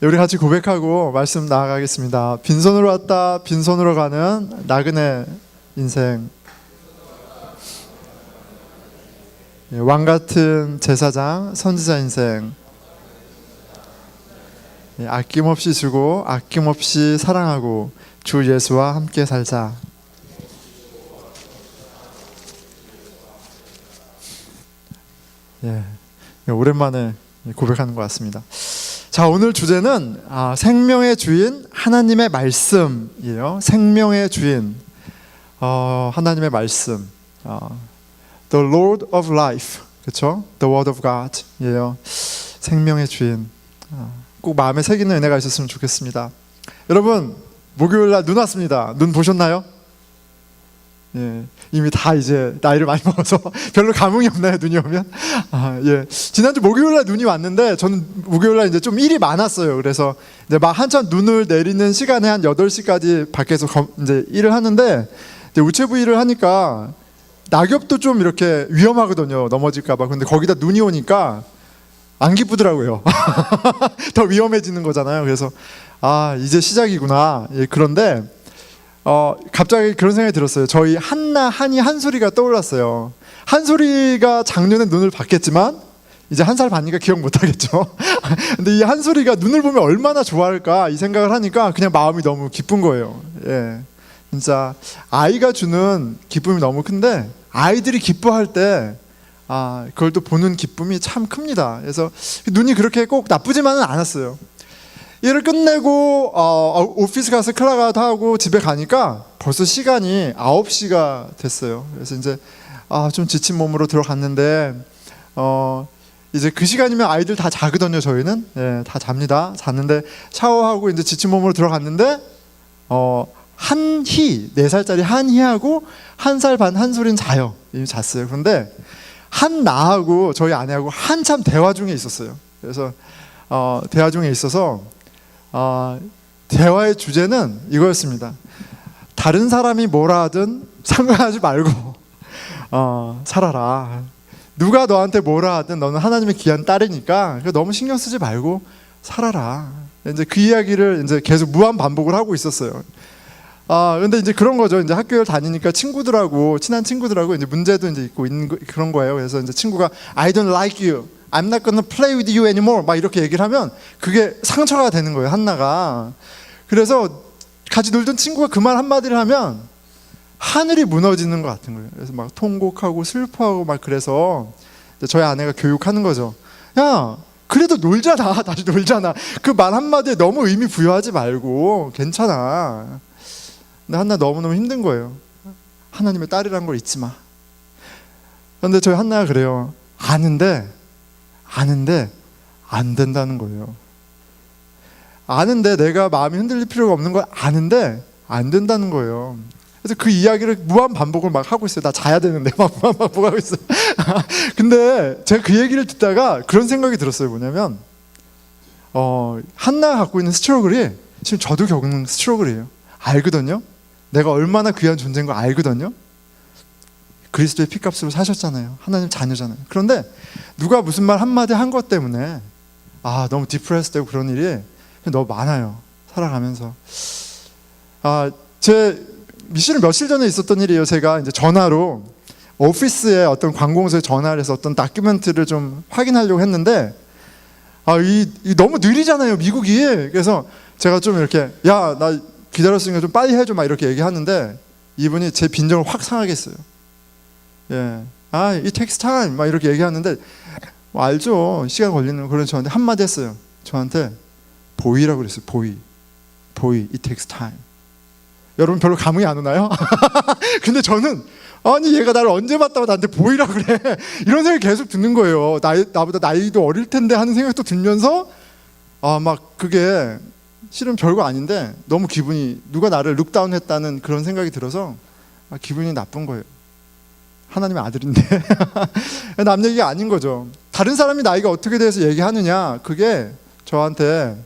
우리 같이 고백하고 말씀 나아가겠습니다. 빈손으로 왔다 빈손으로 가는 나그네 인생, 왕같은 제사장 선지자 인생, 아낌없이 주고 아낌없이 사랑하고 주 예수와 함께 살자. 오랜만에 고백하는 것 같습니다. 자, 오늘 주제는 생명의 주인 하나님의 말씀이에요. 생명의 주인 하나님의 말씀, The Lord of Life, 그렇죠? The Word of God이에요. 생명의 주인, 꼭 마음에 새기는 은혜가 있었으면 좋겠습니다. 여러분, 목요일날 눈 왔습니다. 눈 보셨나요? 이미 다 이제 나이를 많이 먹어서 별로 감흥이 없나요? 눈이 오면? 지난주 목요일날 눈이 왔는데 저는 목요일날 이제 좀 일이 많았어요. 그래서 이제 막 한참 눈을 내리는 시간에 한 8시까지 밖에서 이제 일을 하는데, 이제 우체부 일을 하니까 낙엽도 좀 이렇게 위험하거든요. 넘어질까봐. 근데 거기다 눈이 오니까 안 기쁘더라고요. 더 위험해지는 거잖아요. 그래서 이제 시작이구나. 그런데 갑자기 그런 생각이 들었어요. 저희 한이 한솔이가 떠올랐어요. 한솔이가 작년에 눈을 봤겠지만 이제 1살 반이니까 기억 못하겠죠. 근데 이 한솔이가 눈을 보면 얼마나 좋아할까 이 생각을 하니까 그냥 마음이 너무 기쁜 거예요. 진짜 아이가 주는 기쁨이 너무 큰데 아이들이 기뻐할 때 그걸 또 보는 기쁨이 참 큽니다. 그래서 눈이 그렇게 꼭 나쁘지만은 않았어요. 일을 끝내고 오피스 가서 클라가드 하고 집에 가니까 벌써 시간이 9시가 됐어요. 그래서 이제 좀 지친 몸으로 들어갔는데 이제 그 시간이면 아이들 다 자거든요. 저희는 다 잡니다. 잤는데 샤워하고 이제 지친 몸으로 들어갔는데 한희 4살짜리 한희하고 1살 반 한솔이는 자요. 이미 잤어요. 그런데 한나하고 저희 아내하고 한참 대화 중에 있었어요. 그래서 대화 중에 있어서 대화의 주제는 이거였습니다. 다른 사람이 뭐라 하든 상관하지 말고 살아라. 누가 너한테 뭐라 하든 너는 하나님의 귀한 딸이니까 너무 신경 쓰지 말고 살아라. 이제 그 이야기를 이제 계속 무한 반복을 하고 있었어요. 근데 이제 그런 거죠. 이제 학교를 다니니까 친구들하고 친한 친구들하고 이제 문제도 이제 있고 있는 그런 거예요. 그래서 이제 친구가 I don't like you, I'm not gonna play with you anymore 막 이렇게 얘기를 하면 그게 상처가 되는 거예요. 한나가. 그래서 같이 놀던 친구가 그 말 한마디를 하면 하늘이 무너지는 것 같은 거예요. 그래서 막 통곡하고 슬퍼하고 막 그래서 저희 아내가 교육하는 거죠. 야, 그래도 놀잖아. 다시 놀잖아. 그 말 한마디에 너무 의미 부여하지 말고 괜찮아. 근데 한나 너무너무 힘든 거예요. 하나님의 딸이란 걸 잊지 마. 그런데 저희 한나가 그래요. 아는데 안 된다는 거예요. 아는데 내가 마음이 흔들릴 필요가 없는 걸 아는데 안 된다는 거예요. 그래서 그 이야기를 무한 반복을 막 하고 있어요. 나 자야 되는데 막 무한 반복하고 있어요. 근데 제가 그 얘기를 듣다가 그런 생각이 들었어요. 뭐냐면 한나가 갖고 있는 스트러글이 지금 저도 겪는 스트러글이에요. 알거든요. 내가 얼마나 귀한 존재인 걸 알거든요. 그리스도의 피값으로 사셨잖아요. 하나님 자녀잖아요. 그런데 누가 무슨 말 한마디 한 것 때문에 너무 디프레스 되고 그런 일이 너무 많아요. 살아가면서. 제 미션을 며칠 전에 있었던 일이에요. 제가 이제 전화로 오피스에 어떤 관공서에 전화를 해서 어떤 다큐멘트를 좀 확인하려고 했는데 이 너무 느리잖아요. 미국이. 그래서 제가 좀 이렇게 야, 나 기다렸으니까 좀 빨리 해줘 막 이렇게 얘기하는데 이분이 제 빈정을 확 상하게 했어요. it takes time 막 이렇게 얘기하는데 알죠. 시간 걸리는 거. 그래서 저한테 한마디 했어요. 저한테 보이라고 그랬어요. 보이, it takes time. 여러분 별로 감흥이 안 오나요? 근데 저는 아니 얘가 나를 언제 봤다고 나한테 보이라고 그래. 이런 생각이 계속 드는 거예요. 나보다 나이도 어릴 텐데 하는 생각도 들면서 막 그게 실은 별거 아닌데 너무 기분이 누가 나를 룩다운 했다는 그런 생각이 들어서 기분이 나쁜 거예요. 하나님의 아들인데 남 얘기가 아닌 거죠. 다른 사람이 나이가 어떻게 돼서 얘기하느냐 그게 저한테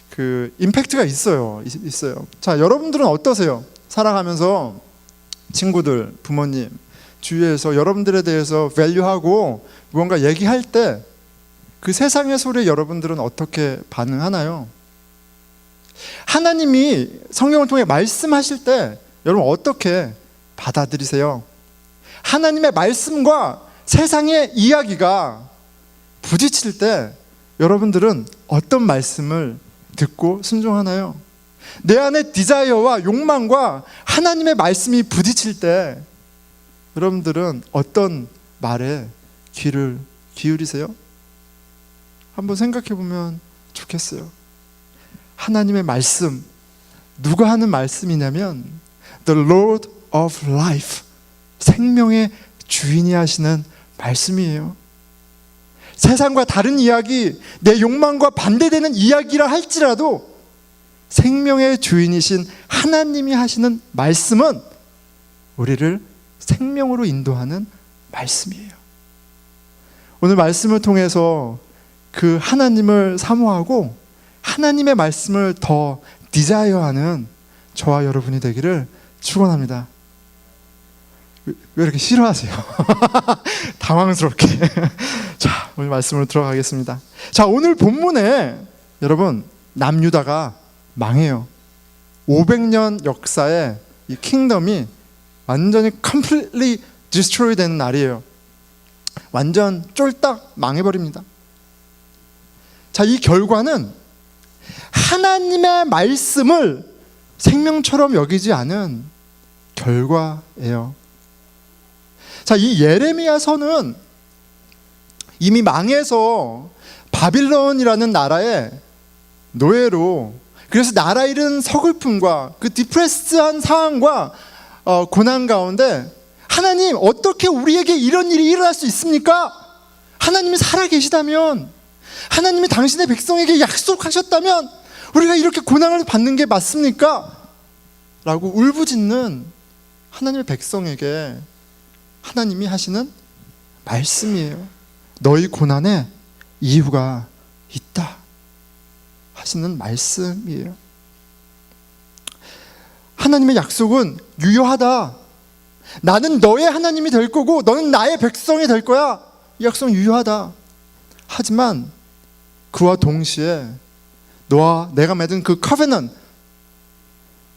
그 임팩트가 있어요. 자, 여러분들은 어떠세요? 살아가면서 친구들, 부모님, 주위에서 여러분들에 대해서 밸류하고 무언가 얘기할 때 그 세상의 소리에 여러분들은 어떻게 반응하나요? 하나님이 성경을 통해 말씀하실 때 여러분 어떻게 받아들이세요? 하나님의 말씀과 세상의 이야기가 부딪힐 때 여러분들은 어떤 말씀을 듣고 순종하나요? 내 안의 디자이어와 욕망과 하나님의 말씀이 부딪힐 때 여러분들은 어떤 말에 귀를 기울이세요? 한번 생각해 보면 좋겠어요. 하나님의 말씀, 누가 하는 말씀이냐면 The Lord of Life, 생명의 주인이 하시는 말씀이에요. 세상과 다른 이야기, 내 욕망과 반대되는 이야기라 할지라도 생명의 주인이신 하나님이 하시는 말씀은 우리를 생명으로 인도하는 말씀이에요. 오늘 말씀을 통해서 그 하나님을 사모하고 하나님의 말씀을 더 디자이어하는 저와 여러분이 되기를 축원합니다. 왜 이렇게 싫어하세요? 당황스럽게. 자, 오늘 말씀으로 들어가겠습니다. 자, 오늘 본문에 여러분 남유다가 망해요. 500년 역사의 이 킹덤이 완전히 completely destroy 되는 날이에요. 완전 쫄딱 망해버립니다. 자, 이 결과는 하나님의 말씀을 생명처럼 여기지 않은 결과예요. 자, 이 예레미야서는 이미 망해서 바빌론이라는 나라의 노예로, 그래서 나라 잃은 서글픔과 그 디프레스한 상황과 고난 가운데 하나님 어떻게 우리에게 이런 일이 일어날 수 있습니까? 하나님이 살아계시다면, 하나님이 당신의 백성에게 약속하셨다면 우리가 이렇게 고난을 받는 게 맞습니까? 라고 울부짖는 하나님의 백성에게 하나님이 하시는 말씀이에요. 너희 고난에 이유가 있다 하시는 말씀이에요. 하나님의 약속은 유효하다. 나는 너의 하나님이 될 거고 너는 나의 백성이 될 거야. 이 약속은 유효하다. 하지만 그와 동시에 너와 내가 맺은 그 커베넌트,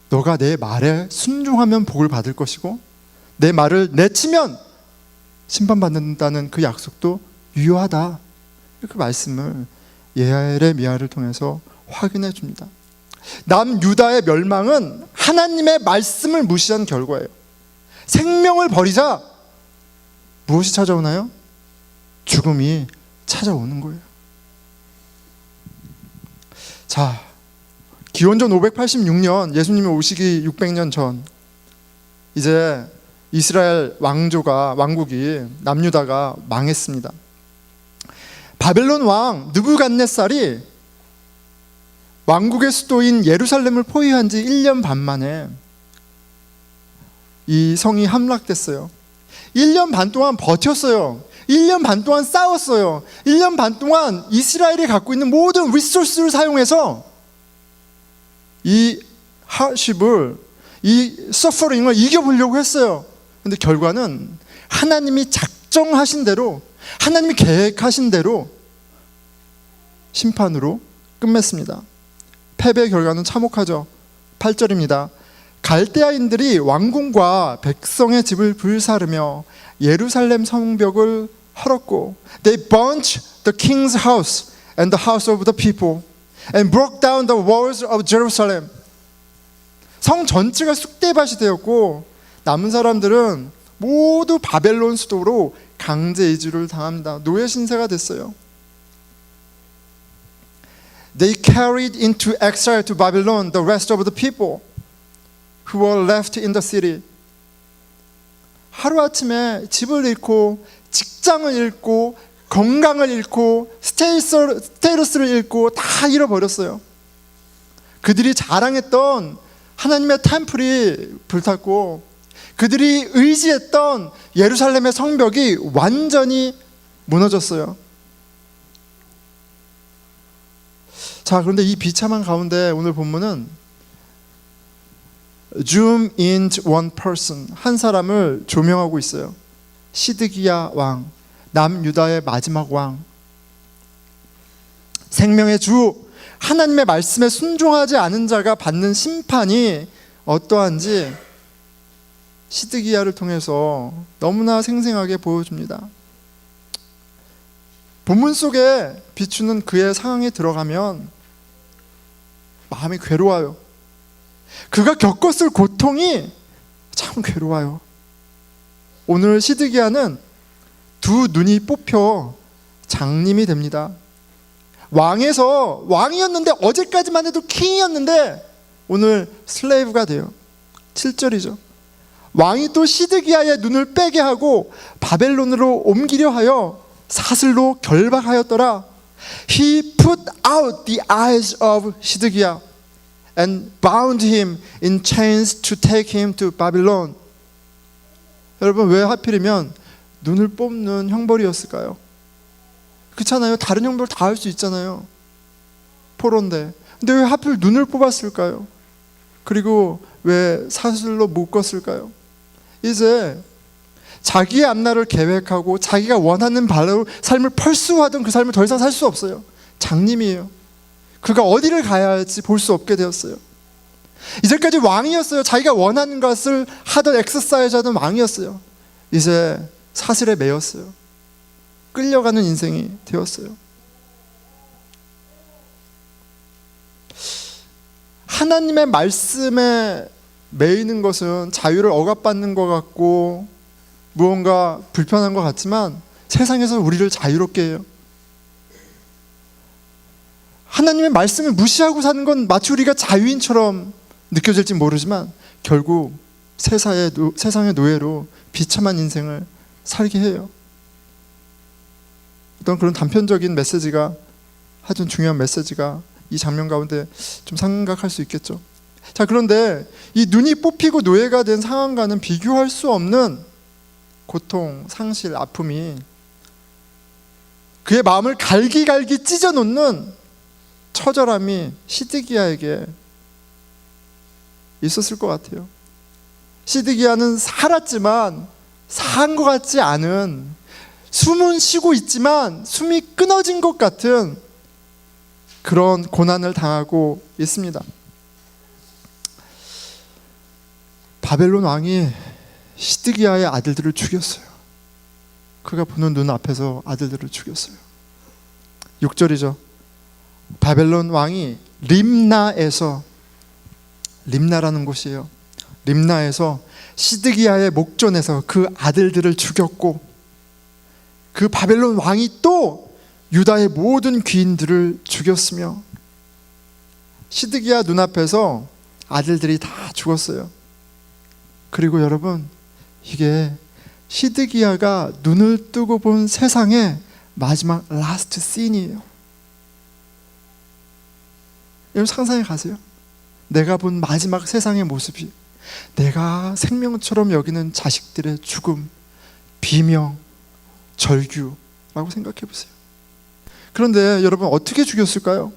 너가 내 말에 순종하면 복을 받을 것이고 내 말을 내치면 심판받는다는 그 약속도 유효하다. 이렇게 말씀을 예레미야를 통해서 확인해 줍니다. 남유다의 멸망은 하나님의 말씀을 무시한 결과예요. 생명을 버리자 무엇이 찾아오나요? 죽음이 찾아오는 거예요. 자, 기원전 586년 예수님이 오시기 600년 전, 이제 이스라엘 왕국이 남유다가 망했습니다. 바벨론 왕 느부갓네살이 왕국의 수도인 예루살렘을 포위한 지 1년 반 만에 이 성이 함락됐어요. 1년 반 동안 버텼어요. 1년 반 동안 싸웠어요. 1년 반 동안 이스라엘이 갖고 있는 모든 리소스를 사용해서 이 하십을, 이 서퍼링을 이겨보려고 했어요. 근데 결과는 하나님이 작정하신 대로, 하나님이 계획하신 대로 심판으로 끝맺습니다. 패배의 결과는 참혹하죠. 8절입니다. 갈대아인들이 왕궁과 백성의 집을 불사르며 예루살렘 성벽을 헐었고 They burnt the king's house and the house of the people and broke down the walls of Jerusalem. 성 전체가 쑥대밭이 되었고 남은 사람들은 모두 바벨론 수도로 강제 이주를 당합니다. 노예 신세가 됐어요. They carried into exile to Babylon the rest of the people who were left in the city. 하루아침에 집을 잃고 직장을 잃고 건강을 잃고 스테이터스를 잃고 다 잃어버렸어요. 그들이 자랑했던 하나님의 템플이 불탔고 그들이 의지했던 예루살렘의 성벽이 완전히 무너졌어요. 자, 그런데 이 비참한 가운데 오늘 본문은 zoom in one person, 한 사람을 조명하고 있어요. 시드기야 왕, 남유다의 마지막 왕. 생명의 주 하나님의 말씀에 순종하지 않은 자가 받는 심판이 어떠한지 시드기야를 통해서 너무나 생생하게 보여줍니다. 본문 속에 비추는 그의 상황에 들어가면 마음이 괴로워요. 그가 겪었을 고통이 참 괴로워요. 오늘 시드기야는 두 눈이 뽑혀 장님이 됩니다. 왕이었는데, 어제까지만 해도 킹이었는데 오늘 슬레이브가 돼요. 7절이죠. 왕이 또 시드기야의 눈을 빼게 하고 바벨론으로 옮기려 하여 사슬로 결박하였더라. He put out the eyes of 시드기야 and bound him in chains to take him to Babylon. 여러분, 왜 하필이면 눈을 뽑는 형벌이었을까요? 그렇잖아요. 다른 형벌 다 할 수 있잖아요. 포로인데. 근데 왜 하필 눈을 뽑았을까요? 그리고 왜 사슬로 묶었을까요? 이제 자기의 앞날을 계획하고 자기가 원하는 바로 삶을 펄수하던 그 삶을 더 이상 살 수 없어요. 장님이에요. 그가 어디를 가야 할지 볼 수 없게 되었어요. 이제까지 왕이었어요. 자기가 원하는 것을 하던, 엑서사이즈 하던 왕이었어요. 이제 사슬에 매였어요. 끌려가는 인생이 되었어요. 하나님의 말씀에 매이는 것은 자유를 억압받는 것 같고 무언가 불편한 것 같지만 세상에서 우리를 자유롭게 해요. 하나님의 말씀을 무시하고 사는 건 마치 우리가 자유인처럼 느껴질지 모르지만 결국 세상의 노예로 비참한 인생을 살게 해요. 어떤 그런 단편적인 메시지가, 하여튼 중요한 메시지가 이 장면 가운데 좀 생각할 수 있겠죠. 자, 그런데 이 눈이 뽑히고 노예가 된 상황과는 비교할 수 없는 고통, 상실, 아픔이 그의 마음을 갈기갈기 찢어놓는 처절함이 시드기야에게 있었을 것 같아요. 시드기야는 살았지만 산 것 같지 않은, 숨은 쉬고 있지만 숨이 끊어진 것 같은 그런 고난을 당하고 있습니다. 바벨론 왕이 시드기야의 아들들을 죽였어요. 그가 보는 눈앞에서 아들들을 죽였어요. 6절이죠. 바벨론 왕이 림나라는 곳이에요. 림나에서 시드기야의 목전에서 그 아들들을 죽였고, 그 바벨론 왕이 또 유다의 모든 귀인들을 죽였으며, 시드기야 눈앞에서 아들들이 다 죽었어요. 그리고 여러분, 이게 시드기야가 눈을 뜨고 본 세상의 마지막 라스트 씬이에요. 여러분 상상해 가세요. 내가 본 마지막 세상의 모습이 내가 생명처럼 여기는 자식들의 죽음, 비명, 절규라고 생각해 보세요. 그런데 여러분, 어떻게 죽였을까요?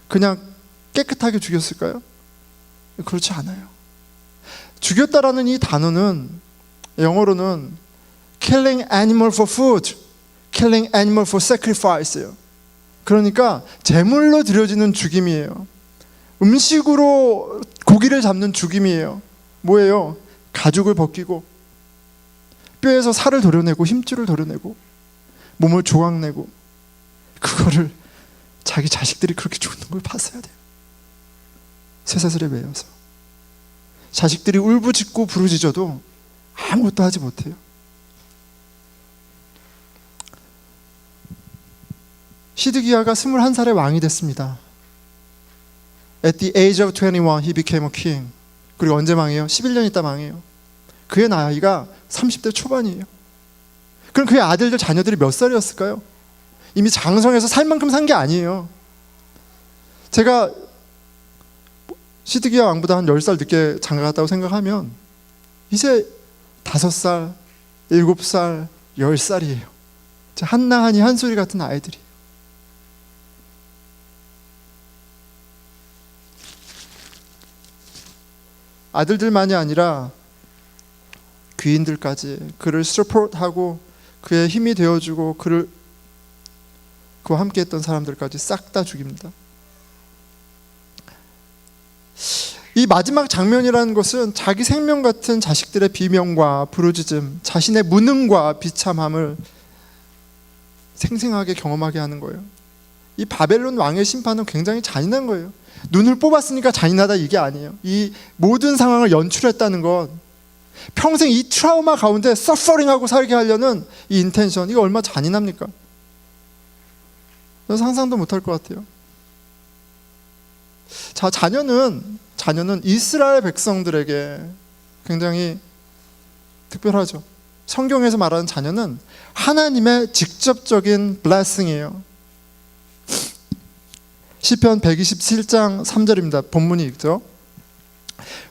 그냥 깨끗하게 죽였을까요? 그렇지 않아요. 죽였다라는 이 단어는 영어로는 killing animal for food, killing animal for sacrifice예요. 그러니까 제물로 드려지는 죽임이에요. 음식으로 고기를 잡는 죽임이에요. 뭐예요? 가죽을 벗기고 뼈에서 살을 도려내고 힘줄을 도려내고 몸을 조각내고, 그거를 자기 자식들이 그렇게 죽는 걸 봤어야 돼요. 쇠사슬에 매여서 자식들이 울부짖고 부르짖어도 아무것도 하지 못해요. 시드기야가 21살의 왕이 됐습니다. At the age of 21, he became a king. 그리고 언제 망해요? 11년 있다 망해요. 그의 나이가 30대 초반이에요. 그럼 그의 아들들, 자녀들이 몇 살이었을까요? 이미 장성해서 살 만큼 산 게 아니에요. 제가 시드기야 왕보다 한 10살 늦게 장가갔다고 생각하면 이제 5살, 7살, 10살이에요. 한나하니 한소리 같은 아이들이. 아들들만이 아니라 귀인들까지 그를 서포트하고 그의 힘이 되어주고 그와 그와 함께했던 사람들까지 싹 다 죽입니다. 이 마지막 장면이라는 것은 자기 생명 같은 자식들의 비명과 부르짖음, 자신의 무능과 비참함을 생생하게 경험하게 하는 거예요. 이 바벨론 왕의 심판은 굉장히 잔인한 거예요. 눈을 뽑았으니까 잔인하다 이게 아니에요. 이 모든 상황을 연출했다는 것, 평생 이 트라우마 가운데 서퍼링하고 살게 하려는 이 인텐션, 이거 얼마나 잔인합니까? 저는 상상도 못할 것 같아요. 자, 자녀는 이스라엘 백성들에게 굉장히 특별하죠. 성경에서 말하는 자녀는 하나님의 직접적인 blessing이에요. 시편 127장 3절입니다. 본문이 있죠.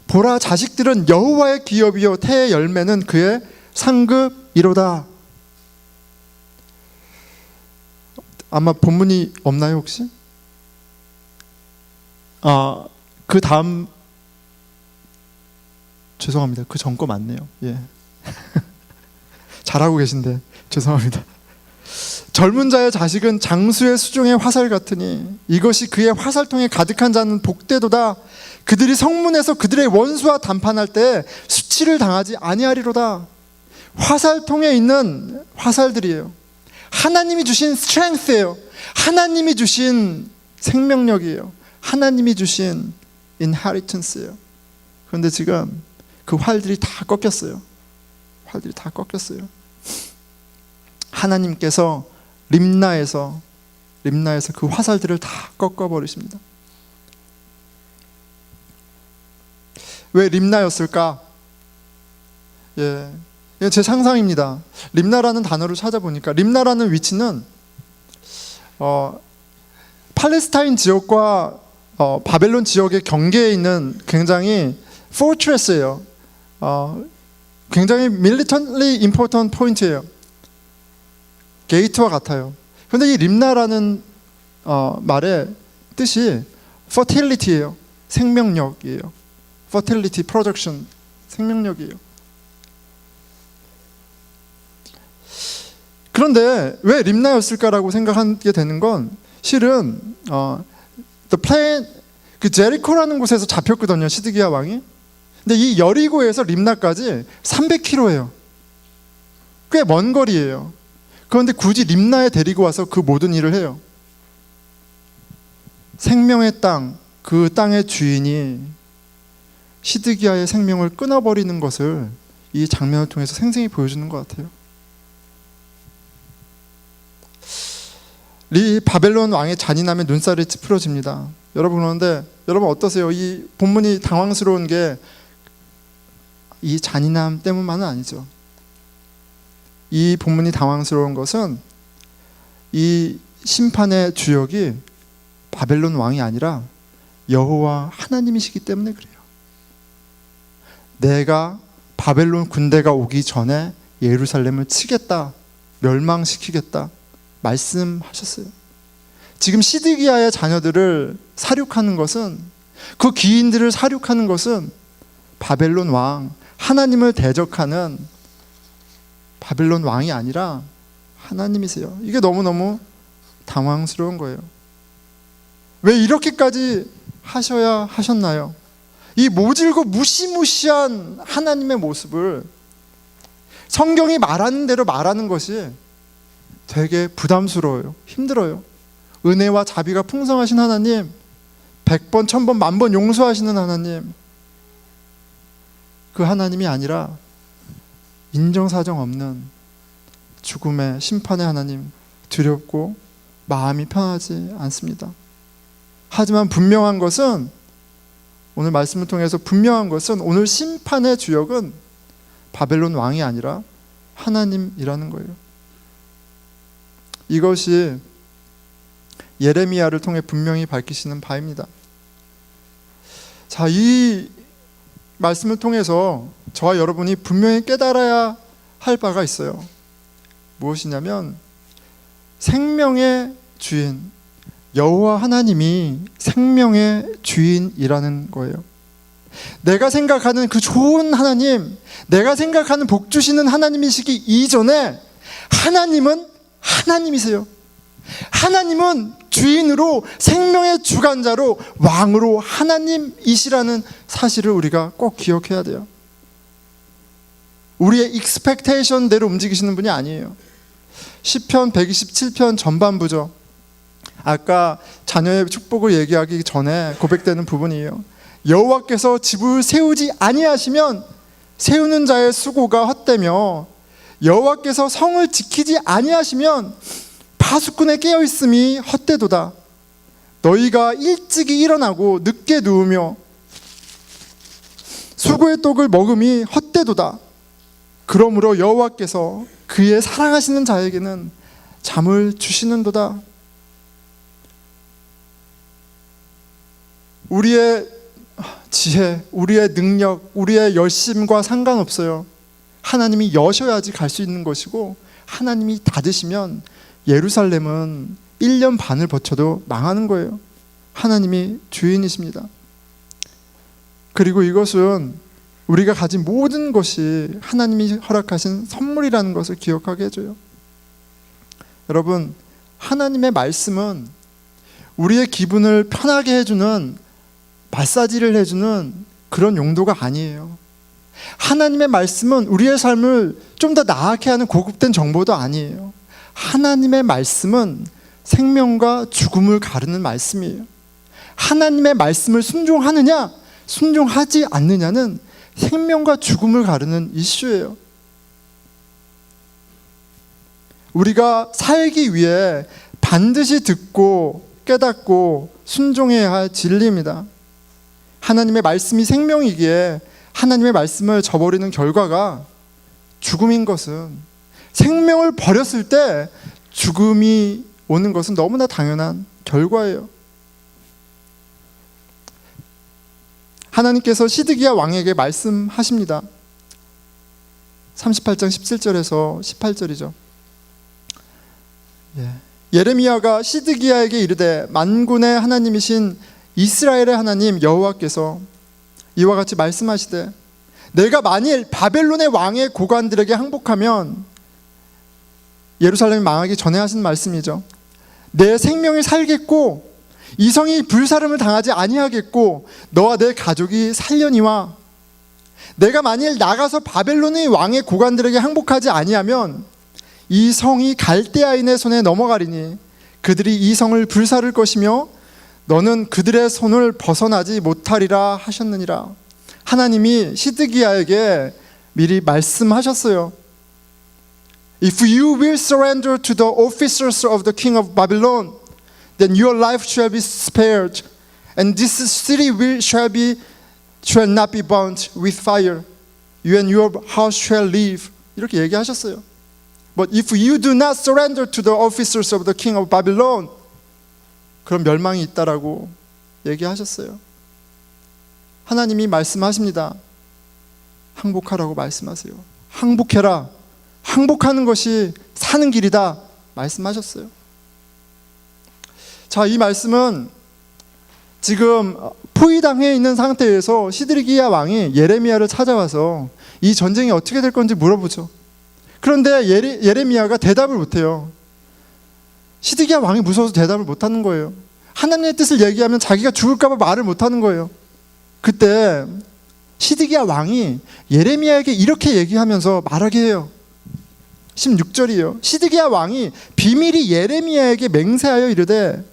보라, 자식들은 여호와의 기업이요 태의 열매는 그의 상급이로다. 아마 본문이 없나요 혹시? 그 다음, 죄송합니다. 그 전 거 맞네요. 예. 잘하고 계신데 죄송합니다. 젊은 자의 자식은 장수의 수종의 화살 같으니 이것이 그의 화살통에 가득한 자는 복되도다. 그들이 성문에서 그들의 원수와 담판할 때 수치를 당하지 아니하리로다. 화살통에 있는 화살들이에요. 하나님이 주신 스트렝스예요. 하나님이 주신 생명력이에요. 하나님이 주신 인헤리턴스예요. 그런데 지금 그 활들이 다 꺾였어요. 활들이 다 꺾였어요. 하나님께서 림나에서 그 화살들을 다 꺾어버리십니다. 왜 림나였을까? 예, 제 상상입니다. 림나라는 단어를 찾아보니까 림나라는 위치는 팔레스타인 지역과 바벨론 지역의 경계에 있는 굉장히 포트레스예요. 굉장히 militantly important 포인트예요. 게이트와 같아요. 그런데 이 림나라는 말의 뜻이 fertility예요. 생명력이에요. fertility, production, 생명력이에요. 그런데 왜 림나였을까라고 생각하게 되는 건 실은 the plain, 그 제리코라는 곳에서 잡혔거든요, 시드기야 왕이. 근데 이 여리고에서 림나까지 300km예요. 꽤 먼 거리예요. 그런데 굳이 림나에 데리고 와서 그 모든 일을 해요. 생명의 땅, 그 땅의 주인이 시드기야의 생명을 끊어버리는 것을 이 장면을 통해서 생생히 보여주는 것 같아요. 이 바벨론 왕의 잔인함에 눈살이 찌푸려집니다. 여러분, 그런데 여러분 어떠세요? 이 본문이 당황스러운 게 이 잔인함 때문만은 아니죠. 이 본문이 당황스러운 것은 이 심판의 주역이 바벨론 왕이 아니라 여호와 하나님이시기 때문에 그래요. 내가 바벨론 군대가 오기 전에 예루살렘을 치겠다, 멸망시키겠다 말씀하셨어요. 지금 시드기야의 자녀들을 사륙하는 것은, 그 기인들을 사륙하는 것은 바벨론 왕, 하나님을 대적하는 바벨론 왕이 아니라 하나님이세요. 이게 너무너무 당황스러운 거예요. 왜 이렇게까지 하셔야 하셨나요? 이 모질고 무시무시한 하나님의 모습을 성경이 말하는 대로 말하는 것이 되게 부담스러워요. 힘들어요. 은혜와 자비가 풍성하신 하나님, 100번, 1000번, 10,000번 용서하시는 하나님, 그 하나님이 아니라 인정사정 없는 죽음의 심판의 하나님, 두렵고 마음이 편하지 않습니다. 하지만 분명한 것은, 오늘 말씀을 통해서 분명한 것은 오늘 심판의 주역은 바벨론 왕이 아니라 하나님이라는 거예요. 이것이 예레미야를 통해 분명히 밝히시는 바입니다. 자, 이 말씀을 통해서 저와 여러분이 분명히 깨달아야 할 바가 있어요. 무엇이냐면 생명의 주인 여호와 하나님이 생명의 주인이라는 거예요. 내가 생각하는 그 좋은 하나님, 내가 생각하는 복 주시는 하나님이시기 이전에 하나님은 하나님이세요. 하나님은 주인으로, 생명의 주관자로, 왕으로 하나님이시라는 사실을 우리가 꼭 기억해야 돼요. 우리의 익스펙테이션대로 움직이시는 분이 아니에요. 시편 127편 전반부죠. 아까 자녀의 축복을 얘기하기 전에 고백되는 부분이에요. 여호와께서 집을 세우지 아니하시면 세우는 자의 수고가 헛되며, 여호와께서 성을 지키지 아니하시면 파수꾼의 깨어있음이 헛되도다. 너희가 일찍이 일어나고 늦게 누우며 수고의 떡을 먹음이 헛되도다. 그러므로 여호와께서 그의 사랑하시는 자에게는 잠을 주시는도다. 우리의 지혜, 우리의 능력, 우리의 열심과 상관없어요. 하나님이 여셔야지 갈 수 있는 것이고, 하나님이 닫으시면 예루살렘은 1년 반을 버텨도 망하는 거예요. 하나님이 주인이십니다. 그리고 이것은 우리가 가진 모든 것이 하나님이 허락하신 선물이라는 것을 기억하게 해줘요. 여러분, 하나님의 말씀은 우리의 기분을 편하게 해주는, 마사지를 해주는 그런 용도가 아니에요. 하나님의 말씀은 우리의 삶을 좀 더 나아게 하는 고급된 정보도 아니에요. 하나님의 말씀은 생명과 죽음을 가르는 말씀이에요. 하나님의 말씀을 순종하느냐, 순종하지 않느냐는 생명과 죽음을 가르는 이슈예요. 우리가 살기 위해 반드시 듣고 깨닫고 순종해야 할 진리입니다. 하나님의 말씀이 생명이기에 하나님의 말씀을 저버리는 결과가 죽음인 것은, 생명을 버렸을 때 죽음이 오는 것은 너무나 당연한 결과예요. 하나님께서 시드기야 왕에게 말씀하십니다. 38장 17절에서 18절이죠. 예레미야가 시드기야에게 이르되, 만군의 하나님이신 이스라엘의 하나님 여호와께서 이와 같이 말씀하시되, 내가 만일 바벨론의 왕의 고관들에게 항복하면, 예루살렘이 망하기 전에 하신 말씀이죠. 내 생명이 살겠고 이 성이 불사름을 당하지 아니하겠고 너와 내 가족이 살려니와, 내가 만일 나가서 바벨론의 왕의 고관들에게 항복하지 아니하면 이 성이 갈대아인의 손에 넘어가리니 그들이 이 성을 불사를 것이며 너는 그들의 손을 벗어나지 못하리라 하셨느니라. 하나님이 시드기야에게 미리 말씀하셨어요. If you will surrender to the officers of the king of Babylon, then your life shall be spared, and this city shall not be burnt with fire. You and your house shall live. 이렇게 얘기하셨어요. But if you do not surrender to the officers of the king of Babylon, 그런 멸망이 있다라고 얘기하셨어요. 하나님이 말씀하십니다. 항복하라고 말씀하세요. 항복해라. 항복하는 것이 사는 길이다 말씀하셨어요. 자, 이 말씀은 지금 포위당해 있는 상태에서 시드기야 왕이 예레미야를 찾아와서 이 전쟁이 어떻게 될 건지 물어보죠. 그런데 예레미야가 대답을 못해요. 시드기야 왕이 무서워서 대답을 못하는 거예요. 하나님의 뜻을 얘기하면 자기가 죽을까 봐 말을 못하는 거예요. 그때 시드기야 왕이 예레미야에게 이렇게 얘기하면서 말하게 해요. 16절이에요. 시드기야 왕이 비밀이 예레미야에게 맹세하여 이르되,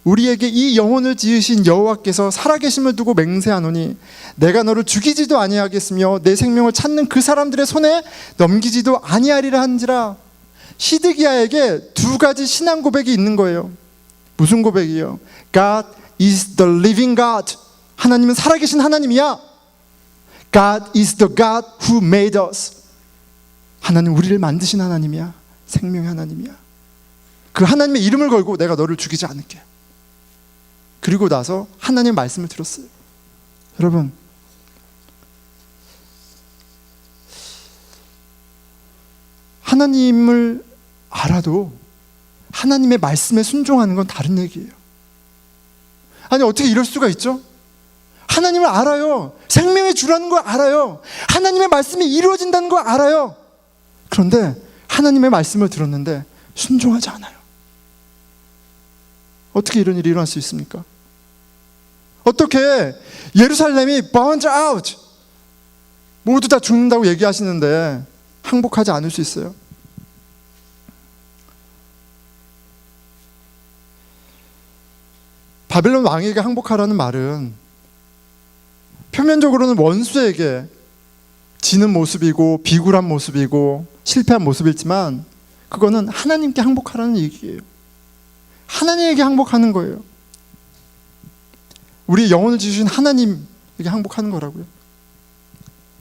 우리에게 이 영혼을 지으신 여호와께서 살아계심을 두고 맹세하노니 내가 너를 죽이지도 아니하겠으며 내 생명을 찾는 그 사람들의 손에 넘기지도 아니하리라 한지라. 시드기야에게 두 가지 신앙 고백이 있는 거예요. 무슨 고백이요? God is the living God. 하나님은 살아계신 하나님이야. God is the God who made us. 하나님 우리를 만드신 하나님이야. 생명의 하나님이야. 그 하나님의 이름을 걸고 내가 너를 죽이지 않을게. 그리고 나서 하나님의 말씀을 들었어요. 여러분, 하나님을 알아도 하나님의 말씀에 순종하는 건 다른 얘기예요. 아니, 어떻게 이럴 수가 있죠? 하나님을 알아요. 생명의 주라는 걸 알아요. 하나님의 말씀이 이루어진다는 걸 알아요. 그런데 하나님의 말씀을 들었는데 순종하지 않아요. 어떻게 이런 일이 일어날 수 있습니까? 어떻게 예루살렘이 burned out, 모두 다 죽는다고 얘기하시는데 항복하지 않을 수 있어요? 바벨론 왕에게 항복하라는 말은 표면적으로는 원수에게 지는 모습이고 비굴한 모습이고 실패한 모습이지만 그거는 하나님께 항복하라는 얘기예요. 하나님에게 항복하는 거예요. 우리 영혼을 지으신 하나님에게 항복하는 거라고요.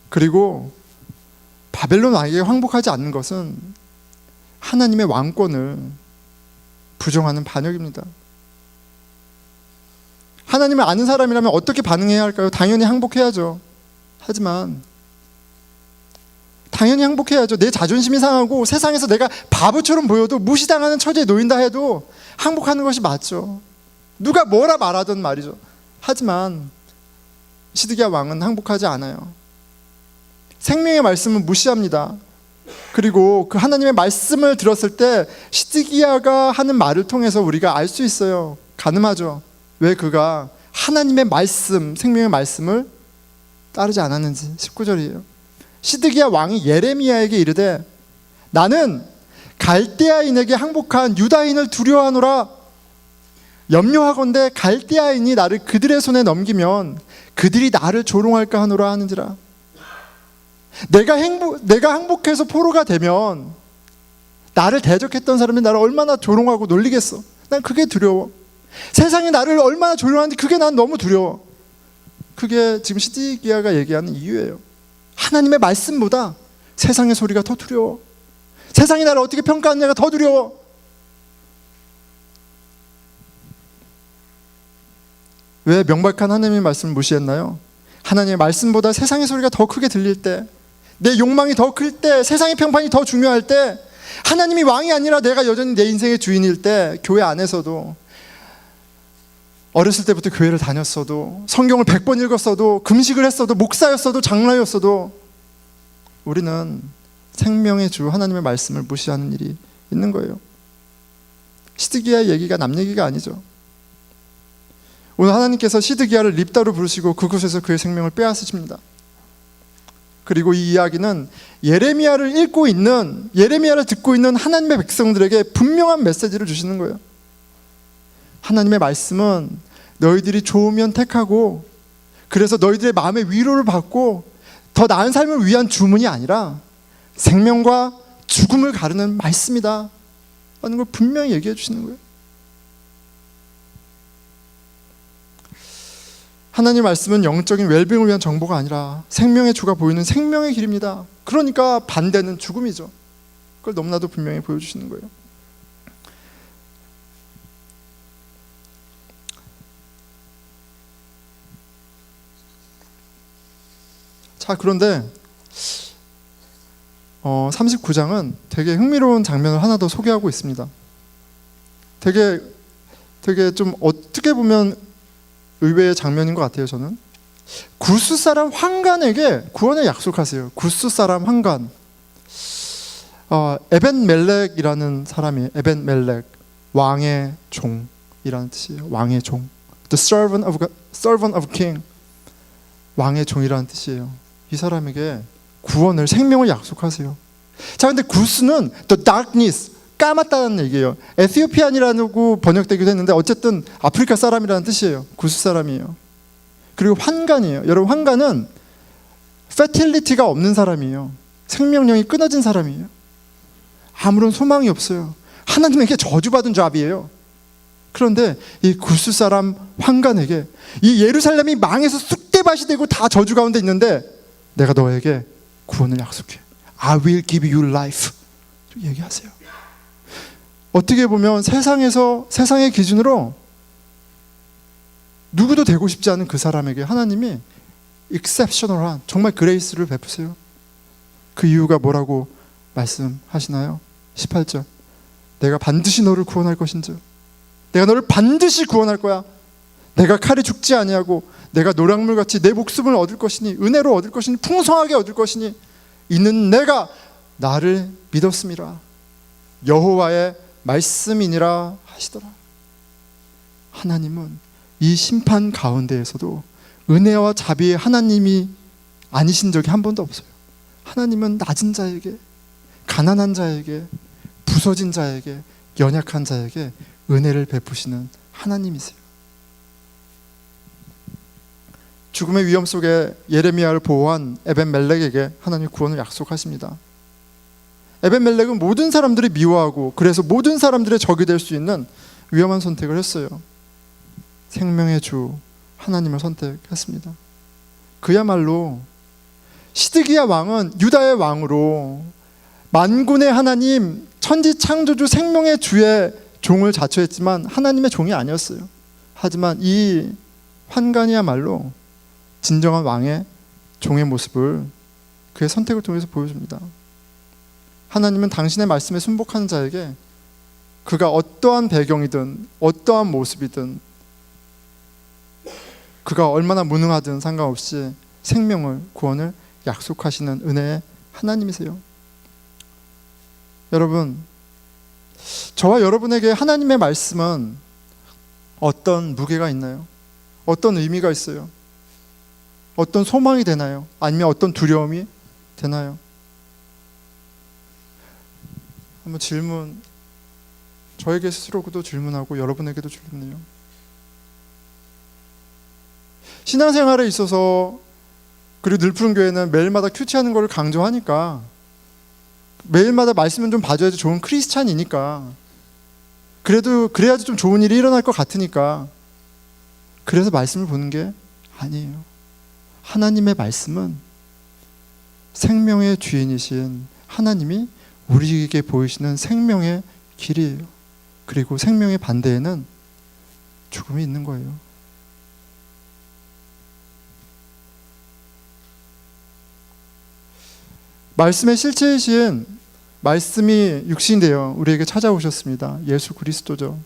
그리고 바벨론 왕에게 항복하지 않는 것은 하나님의 왕권을 부정하는 반역입니다. 하나님을 아는 사람이라면 어떻게 반응해야 할까요? 당연히 항복해야죠. 하지만 당연히 항복해야죠. 내 자존심이 상하고 세상에서 내가 바보처럼 보여도 무시당하는 처지에 놓인다 해도 항복하는 것이 맞죠. 누가 뭐라 말하든 말이죠. 하지만 시드기야 왕은 항복하지 않아요. 생명의 말씀은 무시합니다. 그리고 그 하나님의 말씀을 들었을 때 시드기야가 하는 말을 통해서 우리가 알 수 있어요. 가늠하죠. 왜 그가 하나님의 말씀, 생명의 말씀을 따르지 않았는지. 19절이에요. 시드기야 왕이 예레미야에게 이르되 나는 갈대아인에게 항복한 유다인을 두려워하노라. 염려하건대 갈대아인이 나를 그들의 손에 넘기면 그들이 나를 조롱할까 하노라 하는지라. 내가 항복해서 포로가 되면 나를 대적했던 사람이 나를 얼마나 조롱하고 놀리겠어. 난 그게 두려워. 세상이 나를 얼마나 조롱하는데 그게 난 너무 두려워. 그게 지금 시드기야가 얘기하는 이유예요. 하나님의 말씀보다 세상의 소리가 더 두려워. 세상이 나를 어떻게 평가하느냐가 더 두려워. 왜 명백한 하나님의 말씀을 무시했나요? 하나님의 말씀보다 세상의 소리가 더 크게 들릴 때, 내 욕망이 더 클 때, 세상의 평판이 더 중요할 때, 하나님이 왕이 아니라 내가 여전히 내 인생의 주인일 때, 교회 안에서도 어렸을 때부터 교회를 다녔어도 성경을 100번 읽었어도 금식을 했어도 목사였어도 장로였어도 우리는 생명의 주 하나님의 말씀을 무시하는 일이 있는 거예요. 시드기야의 얘기가 남 얘기가 아니죠. 오늘 하나님께서 시드기야를 립다로 부르시고 그곳에서 그의 생명을 빼앗으십니다. 그리고 이 이야기는 예레미야를 듣고 있는 하나님의 백성들에게 분명한 메시지를 주시는 거예요. 하나님의 말씀은 너희들이 좋으면 택하고 그래서 너희들의 마음의 위로를 받고 더 나은 삶을 위한 주문이 아니라 생명과 죽음을 가르는 말씀이다 하는 걸 분명히 얘기해 주시는 거예요. 하나님의 말씀은 영적인 웰빙을 위한 정보가 아니라 생명의 주가 보이는 생명의 길입니다. 그러니까 반대는 죽음이죠. 그걸 너무나도 분명히 보여주시는 거예요. 자, 그런데 39장은 되게 흥미로운 장면을 하나 더 소개하고 있습니다. 되게 좀 어떻게 보면 의외의 장면인 것 같아요. 저는 구스 사람 황간에게 구원을 약속하세요. 구스 사람 황간, 에벤멜렉이라는 사람이 에벤멜렉, 왕의 종이라는 뜻이에요. 왕의 종, the servant of king, 왕의 종이라는 뜻이에요. 이 사람에게 구원을, 생명을 약속하세요. 자, 근데 구스는 the darkness, 까맣다는 얘기예요. 에티오피안이라고 번역되기도 했는데 어쨌든 아프리카 사람이라는 뜻이에요. 구스 사람이에요. 그리고 환간이에요. 여러분, 환간은 fertility가 없는 사람이에요. 생명력이 끊어진 사람이에요. 아무런 소망이 없어요. 하나님에게 저주받은 잡이에요. 그런데 이 구스 사람 환간에게 이 예루살렘이 망해서 쑥대밭이 되고 다 저주 가운데 있는데 내가 너에게 구원을 약속해. I will give you life. 얘기하세요. 어떻게 보면 세상의 기준으로 누구도 되고 싶지 않은 그 사람에게 하나님이 exceptional한 정말 그레이스를 베푸세요. 그 이유가 뭐라고 말씀하시나요? 18절. 내가 반드시 너를 구원할 것인즉 내가 너를 반드시 구원할 거야. 내가 칼에 죽지 아니하고 내가 노량물같이 내 목숨을 얻을 것이니 은혜로 얻을 것이니 풍성하게 얻을 것이니 이는 내가 나를 믿었음이라 여호와의 말씀이니라 하시더라. 하나님은 이 심판 가운데에서도 은혜와 자비의 하나님이 아니신 적이 한 번도 없어요. 하나님은 낮은 자에게, 가난한 자에게, 부서진 자에게, 연약한 자에게 은혜를 베푸시는 하나님이세요. 죽음의 위험 속에 예레미야를 보호한 에벤멜렉에게 하나님이 구원을 약속하십니다. 에벤멜렉은 모든 사람들이 미워하고 그래서 모든 사람들의 적이 될 수 있는 위험한 선택을 했어요. 생명의 주 하나님을 선택했습니다. 그야말로 시드기야 왕은 유다의 왕으로 만군의 하나님, 천지창조주 생명의 주의 종을 자처했지만 하나님의 종이 아니었어요. 하지만 이 환관이야말로 진정한 왕의 종의 모습을 그의 선택을 통해서 보여줍니다. 하나님은 당신의 말씀에 순복하는 자에게 그가 어떠한 배경이든 어떠한 모습이든 그가 얼마나 무능하든 상관없이 생명을, 구원을 약속하시는 은혜의 하나님이세요. 여러분, 저와 여러분에게 하나님의 말씀은 어떤 무게가 있나요? 어떤 의미가 있어요? 어떤 소망이 되나요? 아니면 어떤 두려움이 되나요? 한번 질문, 저에게 스스로도 질문하고 여러분에게도 질문해요. 신앙생활에 있어서 그리고 늘푸른교회는 매일마다 큐티하는 걸 강조하니까 매일마다 말씀은 좀 봐줘야지 좋은 크리스찬이니까 그래도 그래야지 좀 좋은 일이 일어날 것 같으니까 그래서 말씀을 보는 게 아니에요. 하나님의 말씀은 생명의 주인이신 하나님이 우리에게 보이시는 생명의 길이에요. 그리고 생명의 반대에는 죽음이 있는 거예요. 말씀의 실체이신 말씀이 육신이 되어 우리에게 찾아오셨습니다. 예수 그리스도죠.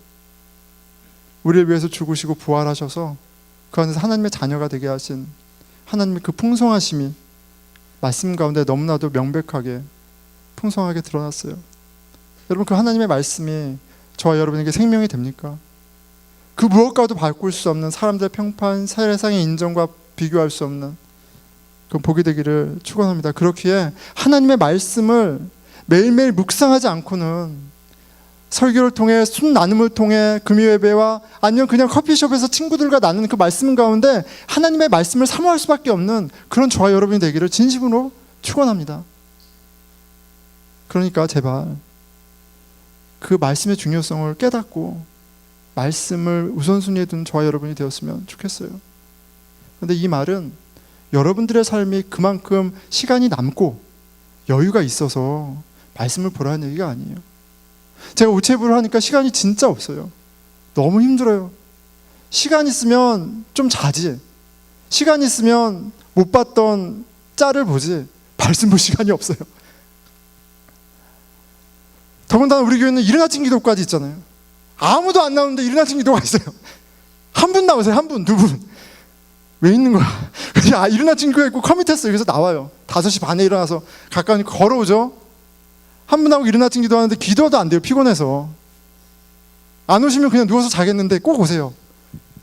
우리를 위해서 죽으시고 부활하셔서 그 안에서 하나님의 자녀가 되게 하신 하나님의 그 풍성하심이 말씀 가운데 너무나도 명백하게 풍성하게 드러났어요. 여러분, 그 하나님의 말씀이 저와 여러분에게 생명이 됩니까? 그 무엇과도 바꿀 수 없는 사람들의 평판, 세상의 인정과 비교할 수 없는 그 복이 되기를 축원합니다. 그렇기에 하나님의 말씀을 매일매일 묵상하지 않고는 설교를 통해 순 나눔을 통해 금요예배와 아니면 그냥 커피숍에서 친구들과 나누는 그 말씀 가운데 하나님의 말씀을 사모할 수밖에 없는 그런 저와 여러분이 되기를 진심으로 축원합니다. 그러니까 제발 그 말씀의 중요성을 깨닫고 말씀을 우선순위에 둔 저와 여러분이 되었으면 좋겠어요. 그런데 이 말은 여러분들의 삶이 그만큼 시간이 남고 여유가 있어서 말씀을 보라는 얘기가 아니에요. 제가 우체부를 하니까 시간이 진짜 없어요. 너무 힘들어요. 시간 있으면 좀 자지. 시간 있으면 못 봤던 짤을 보지. 말씀 볼 시간이 없어요. 더군다나 우리 교회는 이른 아침 기도까지 있잖아요. 아무도 안 나오는데 이른 아침 기도가 있어요. 한 분 나오세요. 한 분, 두 분. 왜 있는 거야? 이른 아침 기도가 있고 커밋했어요. 여기서 나와요. 5시 반에 일어나서 가까이 걸어오죠. 한 분 하고 이른 아침 기도하는데 기도도 안 돼요. 피곤해서. 안 오시면 그냥 누워서 자겠는데 꼭 오세요.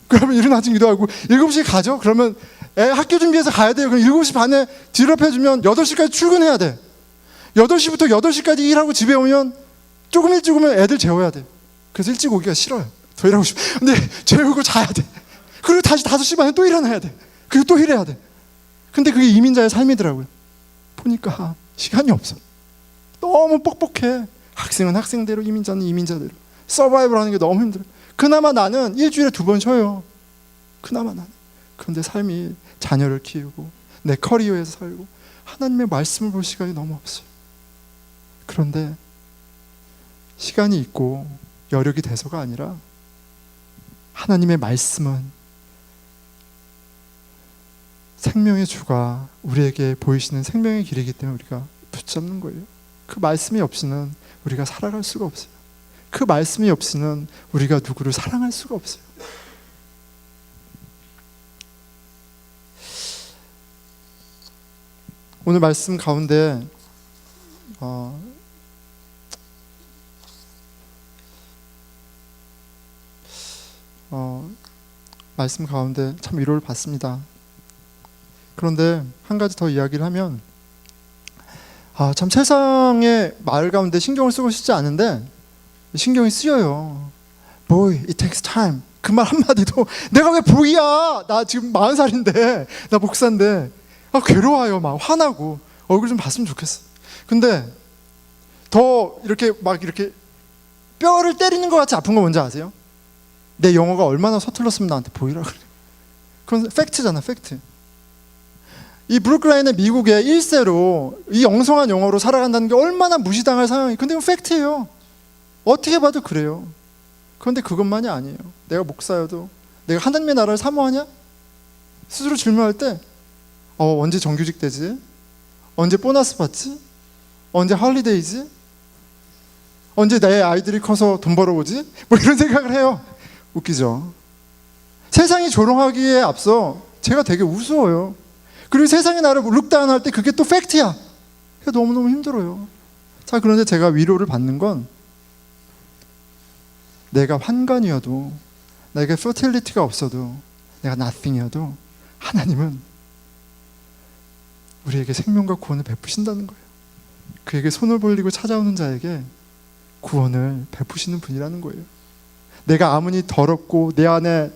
그러면 이른 아침 기도하고 7시에 가죠? 그러면 애 학교 준비해서 가야 돼요. 그럼 7시 반에 딜업해주면 8시까지 출근해야 돼. 8시부터 8시까지 일하고 집에 오면 조금 일찍 오면 애들 재워야 돼. 그래서 일찍 오기가 싫어요. 더 일하고 싶어. 근데 재우고 자야 돼. 그리고 다시 5시 반에 또 일어나야 돼. 그리고 또 일해야 돼. 근데 그게 이민자의 삶이더라고요. 보니까 시간이 없어. 너무 뻑뻑해. 학생은 학생대로, 이민자는 이민자대로. 서바이벌 하는 게 너무 힘들어. 그나마 나는 일주일에 2번 쉬어요. 그나마 나는. 그런데 삶이 자녀를 키우고 내 커리어에서 살고 하나님의 말씀을 볼 시간이 너무 없어요. 그런데 시간이 있고 여력이 돼서가 아니라 하나님의 말씀은 생명의 주가 우리에게 보이시는 생명의 길이기 때문에 우리가 붙잡는 거예요. 그 말씀이 없이는 우리가 살아갈 수가 없어요. 그 말씀이 없이는 우리가 누구를 사랑할 수가 없어요. 오늘 말씀 가운데 말씀 가운데 참 위로를 받습니다. 그런데 한 가지 더 이야기를 하면 참 세상의 말 가운데 신경을 쓰고 싶지 않은데 신경이 쓰여요. Boy, it takes time. 그 말 한마디도 내가 왜 보이야? 나 지금 40살인데 나 목사인데 괴로워요. 막 화나고 얼굴 좀 봤으면 좋겠어. 근데 더 이렇게 막 이렇게 뼈를 때리는 것 같이 아픈 거 뭔지 아세요? 내 영어가 얼마나 서툴렀으면 나한테 보이라 그래. 그건 팩트잖아, 팩트. 이 브루크 라인은 미국의 1세로 이 엉성한 영어로 살아간다는 게 얼마나 무시당할 상황이. 근데 이건 팩트예요. 어떻게 봐도 그래요. 그런데 그것만이 아니에요. 내가 목사여도 내가 하나님의 나라를 사모하냐? 스스로 질문할 때 언제 정규직 되지? 언제 보너스 받지? 언제 헐리데이지? 언제 내 아이들이 커서 돈 벌어오지? 뭐 이런 생각을 해요. 웃기죠? 세상이 조롱하기에 앞서 제가 되게 우스워요. 그리고 세상이 나를 룩다운할 때 그게 또 팩트야. 너무너무 힘들어요. 자, 그런데 제가 위로를 받는 건 내가 환관이어도, 내가 fertility가 없어도, 내가 nothing이어도 하나님은 우리에게 생명과 구원을 베푸신다는 거예요. 그에게 손을 벌리고 찾아오는 자에게 구원을 베푸시는 분이라는 거예요. 내가 아무리 더럽고 내 안에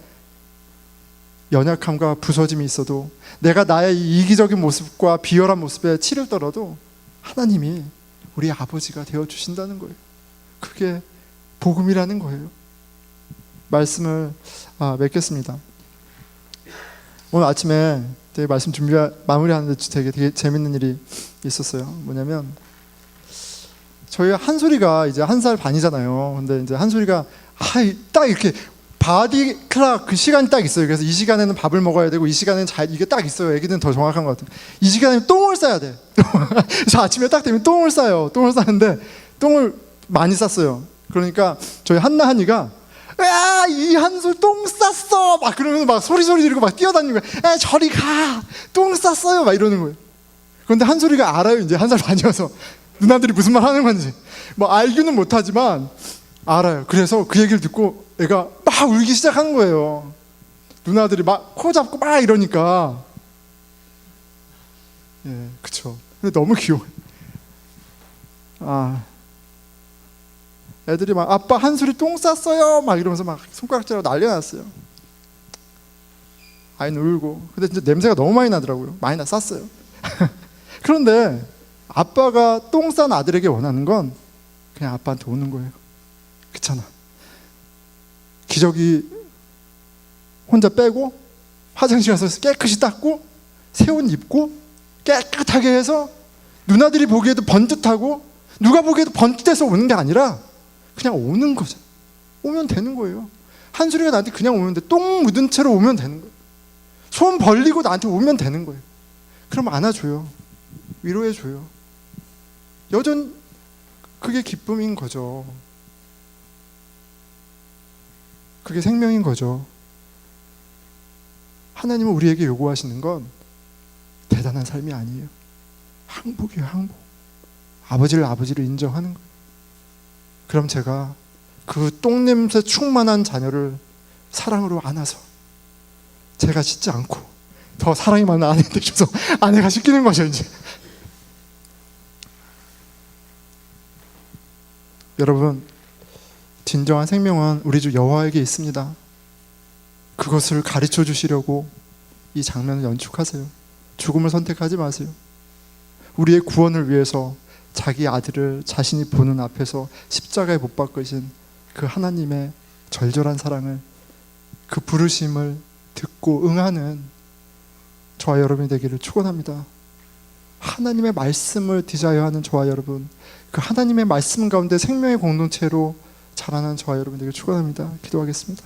연약함과 부서짐이 있어도, 내가 나의 이기적인 모습과 비열한 모습에 치를 떨어도 하나님이 우리 아버지가 되어주신다는 거예요. 그게 복음이라는 거예요. 말씀을 맺겠습니다. 오늘 아침에 되게 말씀 마무리하는데 되게 재밌는 일이 있었어요. 뭐냐면 저희 한솔이가 이제 1살 반이잖아요. 근데 이제 한솔이가 딱 이렇게 바디 클락 그 시간이 딱 있어요. 그래서 이 시간에는 밥을 먹어야 되고 이 시간에는 이게 딱 있어요. 애기는 더 정확한 것 같아요. 이 시간에 똥을 싸야 돼. 그래서 아침에 딱 되면 똥을 싸요. 똥을 싸는데 똥을 많이 쌌어요. 그러니까 저희 한나한이가 야, 이 한솔 똥 쌌어 막 그러면서 막 소리 지르고 막 뛰어다니는 거예요. 저리 가, 똥 쌌어요 막 이러는 거예요. 그런데 한솔이가 알아요. 이제 1살 반이어서 누나들이 무슨 말 하는 건지 뭐 알기는 못하지만 알아요. 그래서 그 얘기를 듣고 애가 막 울기 시작하는 거예요. 누나들이 막 코 잡고 막 이러니까. 예, 그쵸. 근데 너무 귀여워요. 애들이 막 아빠 한솔이 똥 쌌어요 막 이러면서 막 손가락질하고 난리 났어요. 아이는 울고. 근데 진짜 냄새가 너무 많이 나더라고요. 많이 쌌어요. 그런데 아빠가 똥 싼 아들에게 원하는 건 그냥 아빠한테 오는 거예요. 그렇잖아. 기저귀 혼자 빼고 화장실 가서 깨끗이 닦고 새 옷 입고 깨끗하게 해서 누나들이 보기에도 번듯하고 누가 보기에도 번듯해서 오는 게 아니라 그냥 오는 거죠. 오면 되는 거예요. 한솔이가 나한테 그냥 오면 돼. 똥 묻은 채로 오면 되는 거예요. 손 벌리고 나한테 오면 되는 거예요. 그럼 안아줘요. 위로해줘요. 여전 그게 기쁨인 거죠. 그게 생명인 거죠. 하나님은 우리에게 요구하시는 건 대단한 삶이 아니에요. 항복이에요, 항복. 아버지를 인정하는 거예요. 그럼 제가 그 똥냄새 충만한 자녀를 사랑으로 안아서 제가 씻지 않고 더 사랑이 많은 아내한테 줘서 아내가 씻기는 거죠, 이제. 여러분, 진정한 생명은 우리 주 여호와에게 있습니다. 그것을 가르쳐 주시려고 이 장면을 연축하세요. 죽음을 선택하지 마세요. 우리의 구원을 위해서 자기 아들을 자신이 보는 앞에서 십자가에 못 박으신 그 하나님의 절절한 사랑을, 그 부르심을 듣고 응하는 저와 여러분이 되기를 축원합니다. 하나님의 말씀을 디자이어하는 저와 여러분, 그 하나님의 말씀 가운데 생명의 공동체로 자라는 저와 여러분 되기를 축원합니다. 기도하겠습니다.